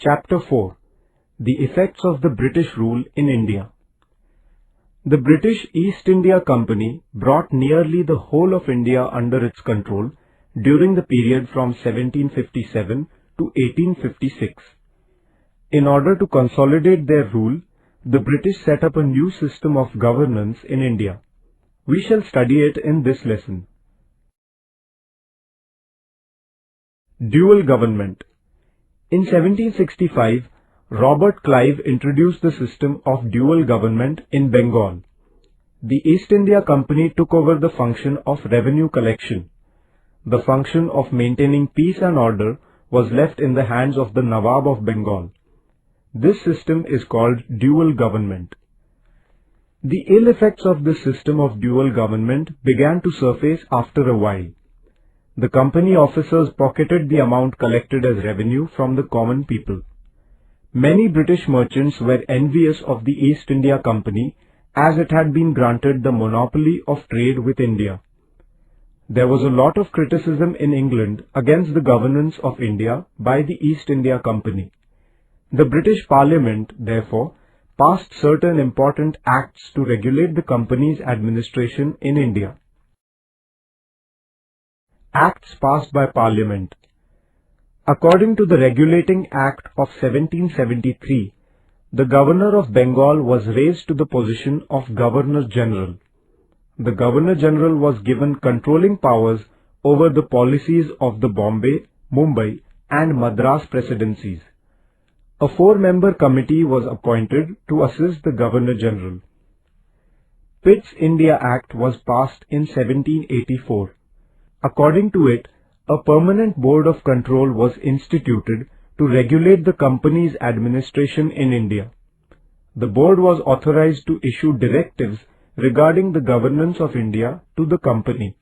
Chapter 4. The Effects of the British Rule in India. The British East India Company brought nearly the whole of India under its control during the period from 1757 to 1856. In order to consolidate their rule, the British set up a new system of governance in India. We shall study it in this lesson. Dual Government. In 1765, Robert Clive introduced the system of dual government in Bengal. The East India Company took over the function of revenue collection. The function of maintaining peace and order was left in the hands of the Nawab of Bengal. This system is called dual government. The ill effects of this system of dual government began to surface after a while. The company officers pocketed the amount collected as revenue from the common people. Many British merchants were envious of the East India Company as it had been granted the monopoly of trade with India. There was a lot of criticism in England against the governance of India by the East India Company. The British Parliament, therefore, passed certain important acts to regulate the company's administration in India. Acts passed by Parliament. According to the Regulating Act of 1773, the Governor of Bengal was raised to the position of Governor-General. The Governor-General was given controlling powers over the policies of the Bombay, Mumbai and Madras presidencies. A 4-member committee was appointed to assist the Governor-General. Pitt's India Act was passed in 1784. According to it, a permanent board of control was instituted to regulate the company's administration in India. The board was authorized to issue directives regarding the governance of India to the company.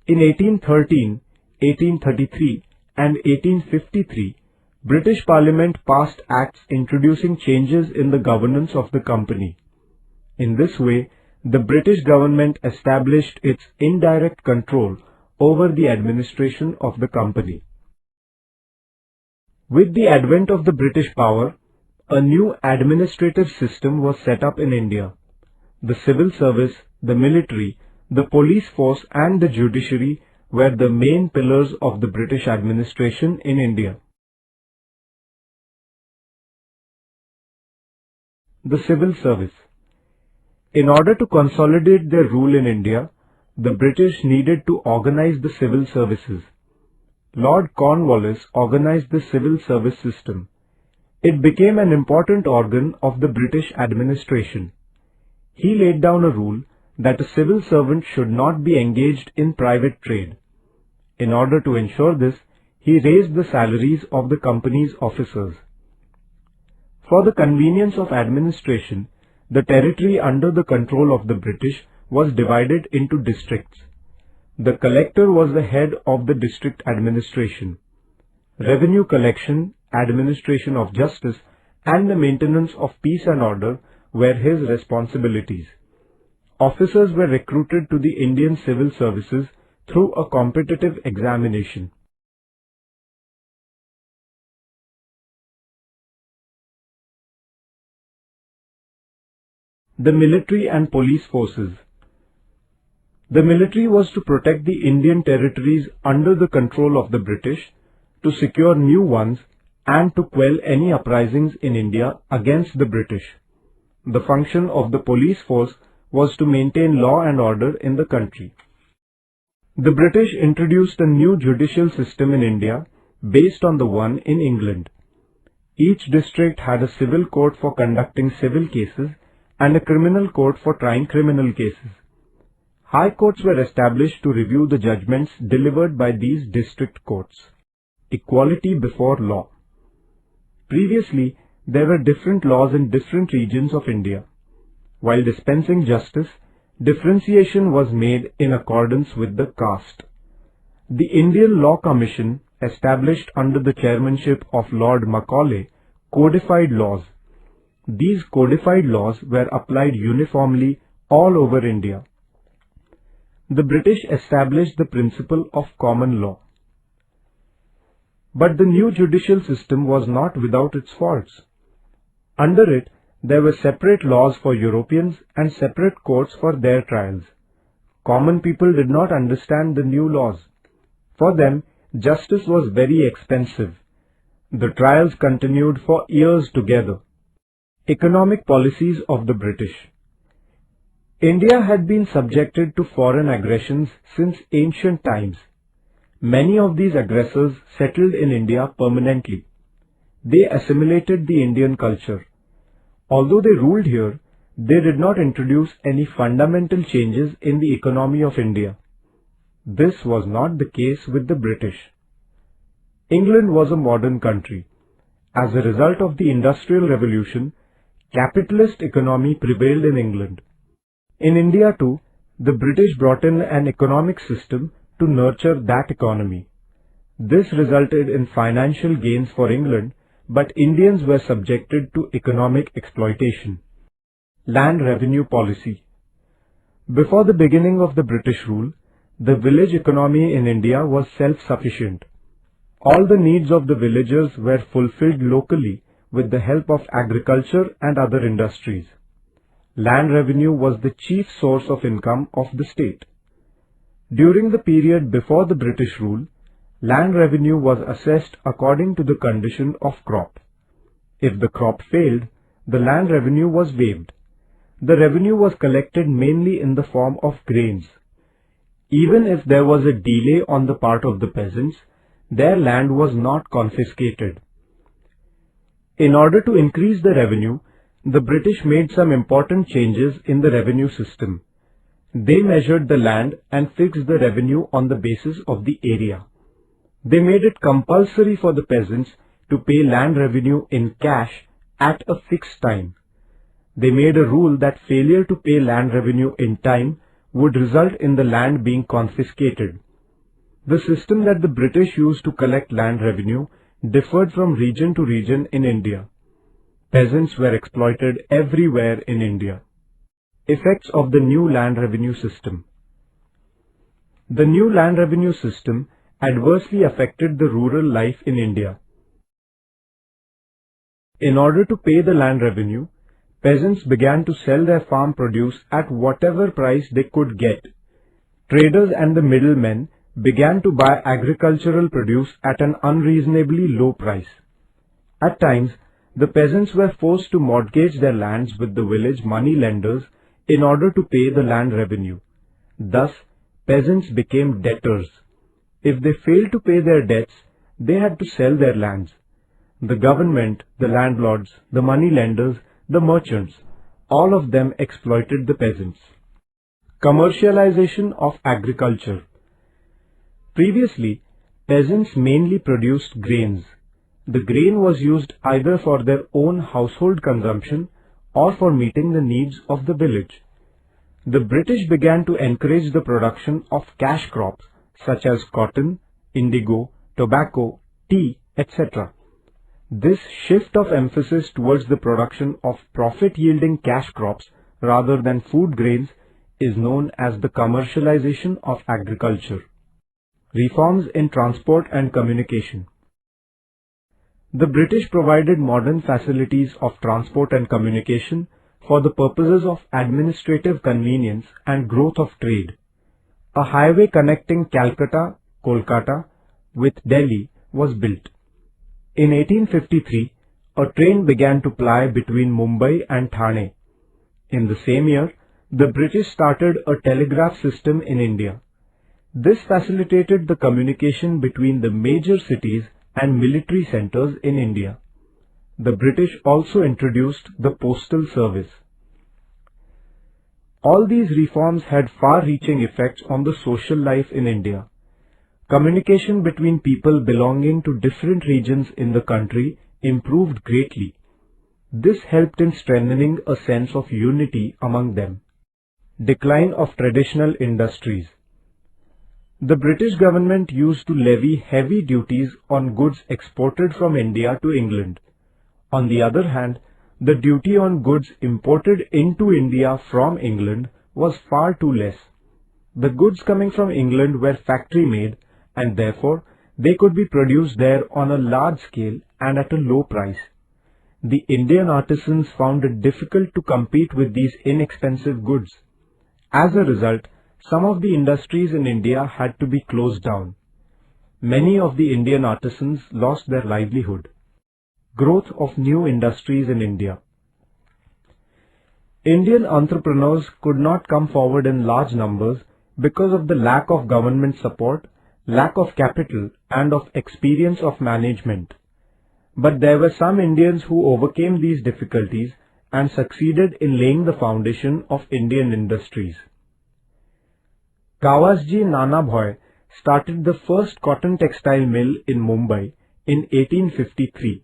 In 1813, 1833 and 1853, British Parliament passed acts introducing changes in the governance of the company. In this way, the British government established its indirect control over the administration of the company. With the advent of the British power, a new administrative system was set up in India. The civil service, the military, the police force and the judiciary were the main pillars of the British administration in India. The civil service. In order to consolidate their rule in India, the British needed to organize the civil services. Lord Cornwallis organized the civil service system. It became an important organ of the British administration. He laid down a rule that a civil servant should not be engaged in private trade. In order to ensure this, he raised the salaries of the company's officers. For the convenience of administration, the territory under the control of the British was divided into districts. The collector was the head of the district administration. Revenue collection, administration of justice, and the maintenance of peace and order were his responsibilities. Officers were recruited to the Indian civil services through a competitive examination. The military and police forces. The military was to protect the Indian territories under the control of the British, to secure new ones, and to quell any uprisings in India against the British. The function of the police force was to maintain law and order in the country. The British introduced a new judicial system in India based on the one in England. Each district had a civil court for conducting civil cases and a criminal court for trying criminal cases. High courts were established to review the judgments delivered by these district courts. Equality before law. Previously, there were different laws in different regions of India. While dispensing justice, differentiation was made in accordance with the caste. The Indian Law Commission, established under the chairmanship of Lord Macaulay, codified laws. These codified laws were applied uniformly all over India. The British established the principle of common law. But the new judicial system was not without its faults. Under it, there were separate laws for Europeans and separate courts for their trials. Common people did not understand the new laws. For them, justice was very expensive. The trials continued for years together. Economic policies of the British. India had been subjected to foreign aggressions since ancient times. Many of these aggressors settled in India permanently. They assimilated the Indian culture. Although they ruled here, they did not introduce any fundamental changes in the economy of India. This was not the case with the British. England was a modern country. As a result of the Industrial Revolution, capitalist economy prevailed in England. In India too, the British brought in an economic system to nurture that economy. This resulted in financial gains for England, but Indians were subjected to economic exploitation. Land revenue policy. Before the beginning of the British rule, the village economy in India was self-sufficient. All the needs of the villagers were fulfilled locally with the help of agriculture and other industries. Land revenue was the chief source of income of the state. During the period before the British rule, land revenue was assessed according to the condition of crop. If the crop failed, the land revenue was waived. The revenue was collected mainly in the form of grains. Even if there was a delay on the part of the peasants, their land was not confiscated. In order to increase the revenue, the British made some important changes in the revenue system. They measured the land and fixed the revenue on the basis of the area. They made it compulsory for the peasants to pay land revenue in cash at a fixed time. They made a rule that failure to pay land revenue in time would result in the land being confiscated. The system that the British used to collect land revenue differed from region to region in India. Peasants were exploited everywhere in India. Effects of the new land revenue system. The new land revenue system adversely affected the rural life in India. In order to pay the land revenue, peasants began to sell their farm produce at whatever price they could get. Traders and the middlemen began to buy agricultural produce at an unreasonably low price. At times, the peasants were forced to mortgage their lands with the village money lenders in order to pay the land revenue. Thus, peasants became debtors. If they failed to pay their debts, they had to sell their lands. The government, the landlords, the money lenders, the merchants, all of them exploited the peasants. Commercialization of agriculture. Previously, peasants mainly produced grains. The grain was used either for their own household consumption or for meeting the needs of the village. The British began to encourage the production of cash crops such as cotton, indigo, tobacco, tea, etc. This shift of emphasis towards the production of profit-yielding cash crops rather than food grains is known as the commercialization of agriculture. Reforms in transport and communication. The British provided modern facilities of transport and communication for the purposes of administrative convenience and growth of trade. A highway connecting Calcutta, Kolkata, with Delhi was built. In 1853, a train began to ply between Mumbai and Thane. In the same year, the British started a telegraph system in India. This facilitated the communication between the major cities and military centers in India. The British also introduced the postal service. All these reforms had far-reaching effects on the social life in India. Communication between people belonging to different regions in the country improved greatly. This helped in strengthening a sense of unity among them. Decline of traditional industries. The British government used to levy heavy duties on goods exported from India to England. On the other hand, the duty on goods imported into India from England was far too less. The goods coming from England were factory-made and therefore They could be produced there on a large scale and at a low price. The Indian artisans found it difficult to compete with these inexpensive goods. As a result, some of the industries in India had to be closed down. Many of the Indian artisans lost their livelihood. Growth of new industries in India. Indian entrepreneurs could not come forward in large numbers because of the lack of government support, lack of capital, and of experience of management. But there were some Indians who overcame these difficulties and succeeded in laying the foundation of Indian industries. Gawasji Nanabhoy started the first cotton textile mill in Mumbai in 1853.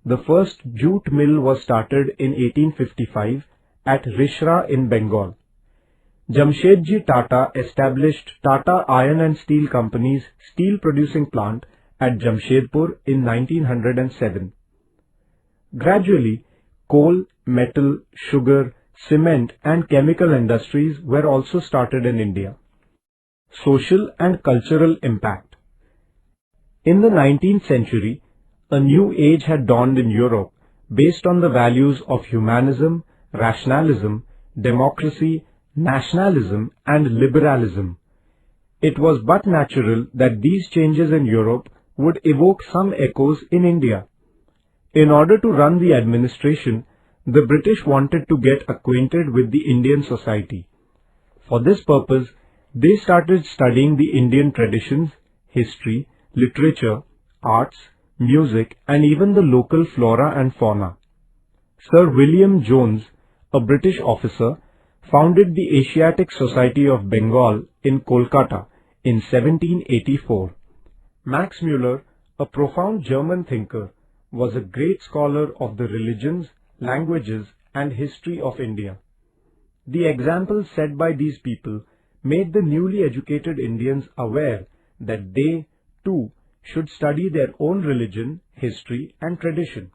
The first jute mill was started in 1855 at Rishra in Bengal. Jamshedji Tata established Tata Iron and Steel Company's steel producing plant at Jamshedpur in 1907. Gradually, coal, metal, sugar, cement and chemical industries were also started in India. Social and cultural impact. In the 19th century, a new age had dawned in Europe based on the values of humanism, rationalism, democracy, nationalism and liberalism. It was but natural that these changes in Europe would evoke some echoes in India. In order to run the administration, the British wanted to get acquainted with the Indian society. For this purpose, they started studying the Indian traditions, history, literature, arts, music and even the local flora and fauna. Sir William Jones, a British officer, founded the Asiatic Society of Bengal in Kolkata in 1784. Max Muller, a profound German thinker, was a great scholar of the religions, languages and history of India. The examples set by these people made the newly educated Indians aware that they, too, should study their own religion, history and tradition.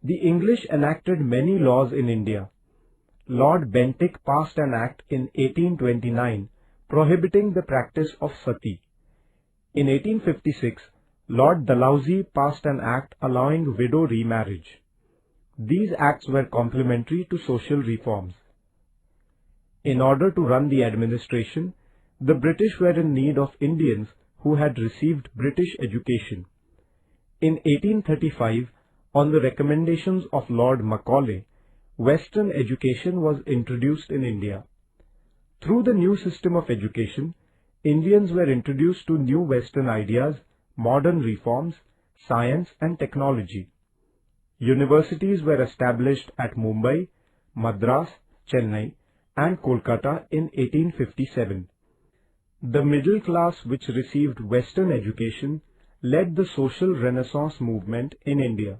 The English enacted many laws in India. Lord Bentinck passed an act in 1829 prohibiting the practice of sati. In 1856, Lord Dalhousie passed an act allowing widow remarriage. These acts were complementary to social reforms. In order to run the administration, the British were in need of Indians who had received British education. In 1835, on the recommendations of Lord Macaulay, Western education was introduced in India. Through the new system of education, Indians were introduced to new Western ideas, modern reforms, science and technology. Universities were established at Mumbai, Madras, Chennai and Kolkata in 1857. The middle class which received Western education led the social renaissance movement in India.